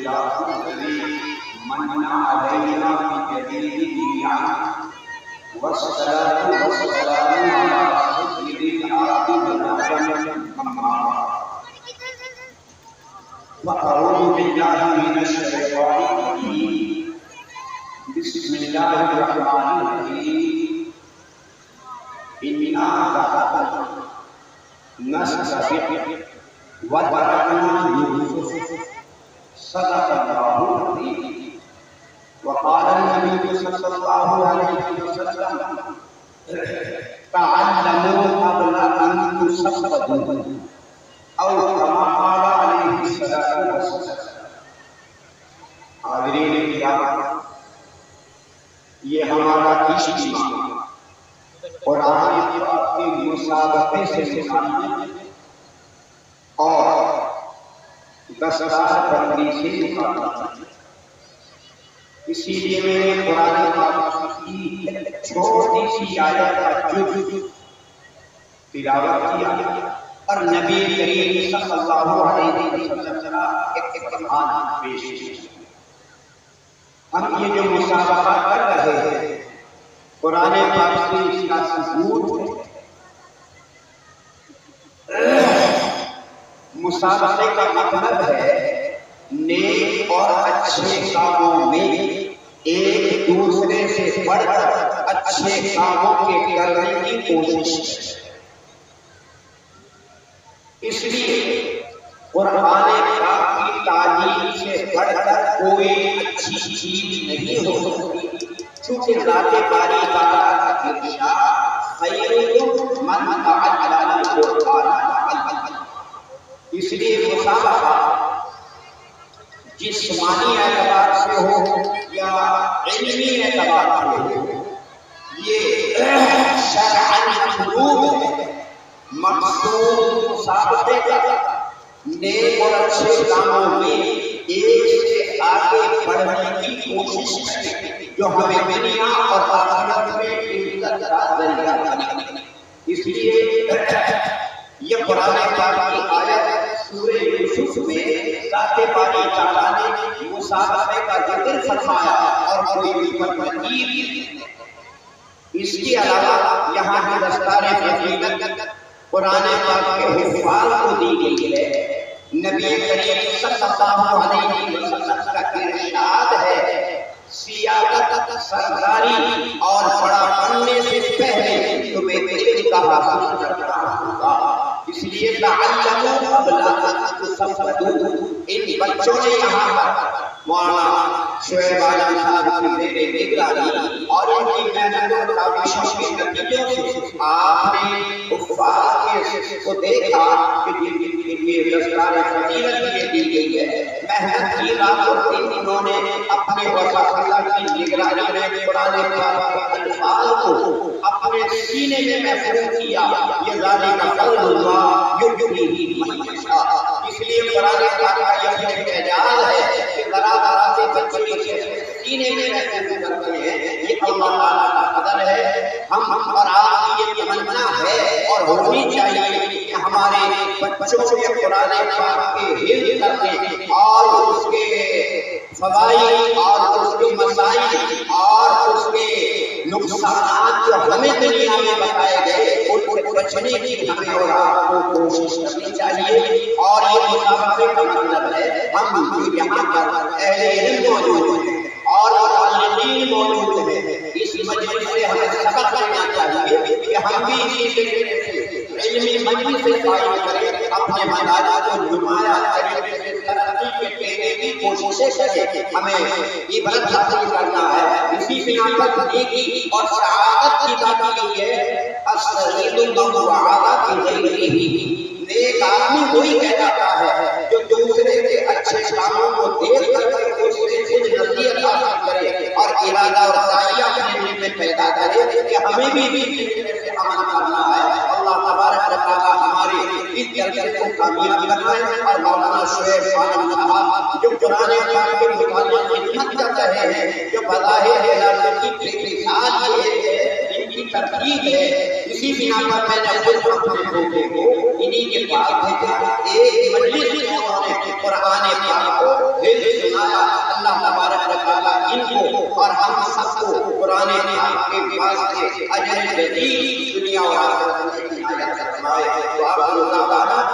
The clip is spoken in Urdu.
لله الذي من علينا بجديد نعم والصلاة والسلام على سيد العالمين وأعوذ بالله من الشيطان الرجيم بسم الله الرحمن الرحيم إنا ذهبنا نستبق وتركنا يوسف صدق الله العظيم. وقال النبي صلى الله عليه وسلم تعلموا قبل أن تصدقوا او كما قال علیہ الصلوۃ والسلام. حاضرین کرام، یہ ہمارا اجتماع قرآن پاک کے مسابقے سے نکالنے اور دستار بندی سے نکالنا. اسی لیے میں نے قرآن پاک کی چھوٹی سی آیت کا جز تلاوت کیا اور نبی کریم صلی اللہ علیہ وسلم کا ایک فرمان پیش کیا. ہم یہ جو مسابقہ کر رہے ہیں قرآن پاک سے اس کا ثبوت ہے. مسابقے کا مطلب ہے نیک اور اچھے کاموں میں ایک دوسرے سے بڑھ کر اچھے کاموں کے کرنے کی کوشش. اس لیے قرآن پاک کی تعلیم سے بڑھ کر کوئی اچھی چیز نہیں ہو سکتی، چونکہ ذات باری تعالیٰ کا ارشاد خیرکم من تعلم القرآن. اس لیے مسابقہ جسمانی اعتبار سے ہو یا علمی اعتبار سے ہو، یہ شرعاً مطلوب ہے. مقصود مسابقے کا نیک اور اچھے کاموں میں ایک سے آگے بڑھنے کی کوشش ہے جو ہمیں دنیا اور آخرت میں عزت کا ذریعہ بنے. اس لیے یہ قرآن پاک کی آیت سورہ یوسف میں ذات باری تعالیٰ نے مسابقے کا ذکر فرمایا اور کوئی مزید. اس کے علاوہ یہاں کی دستار فضیلت قرآن پاک کے حفاظ کو دی گئی ہے. نبی کریم صلی اللہ علیہ وسلم کا ارشاد ہے سیادت سرداری اور بڑا بننے سے پہلے تمہیں علم کا حاصل کرنا ہوگا. اس لیے تعلموا قبل ان تصدقوا. ان بچوں نے یہاں پر مولانا شعیب عالم صاحب کی میرے نگرانی اور ان کی محنت اور کوششوں کے نتیجے سے آپ نے کفار کو دیکھا کہ یہ دستار فضیلت دی گئی ہے. محنت کی رات اور دن انہوں نے اپنے وفادار کی نگرانی میں قرآن پاک کے الفاظ کو اپنے سینے میں محفوظ کیا. یہ ذالک فضل اللہ یؤتیہ من یشاء. اس لیے قرآن پاک کا یہ اعجاز ہے کہ ذرا ذرا سے بچے کے سینے میں محفوظ کرتے ہیں. یہ اللہ تعالیٰ کا قدر ہے. ہم اور آپ کی یہ تمنا ہے اور ہونی چاہیے کہ ہمارے بچوں کے قرآن پاک کے حفظ کرنے اور اس کے فوائد اور اس کے مسائل اور اس کے نقصانات جو ہمیں دنیا میں بتائے گئے ان سے بچنے کی ہمیں اور آپ کو کوشش کرنی چاہیے. اور یہ مسابقے کا مطلب ہے ہم یہاں پر اہل علم موجود ہیں اور متعلمین موجود ہیں. اس مجلس سے ہمیں سبق لینا چاہیے کہ ہم بھی اسی طریقے سے علمی مجلس سے فائدہ کریں، اپنے مدارس کو نمایاں طریقے سے ترقی کے دینے کی کوششیں کریں. ہمیں عبرت حاصل کرنا ہے. اسی بنا پر نیکی اور سعادت کی بات کی ہے السعید من وعظ بغیرہ. نیک آدمی وہی کہلاتا ہے جو دوسرے کے اچھے کاموں کو دیکھ کر دوسرے سے نصیحت حاصل کرے اور ارادہ اور داعیہ اپنے دل میں پیدا کرے کہ ہمیں بھی سے عمل کرنا ہے. اللہ تبارک و تعالیٰ ہمارے اس جلسے کو کامیاب بنائے. اور مولانا شعیب عالم صاحب جو قرآن پاک کے مطالعہ کی خدمت کر رہے ہیں، جو بظاہر اللہ کی مثال ہے، ان کی ترتیب ہے. اسی بنا پر میں نے خود اپنے بیٹے کو انہی کے پاس بھیجا. ایک مجلس میں انہوں نے قرآن پاک کو حفظ سنا ان کو اور ہم سب کو قرآن پاک کے واسطے اجر جدید دنیا اور آخرت میں عنایت فرمائے۔ وآخر دعوانا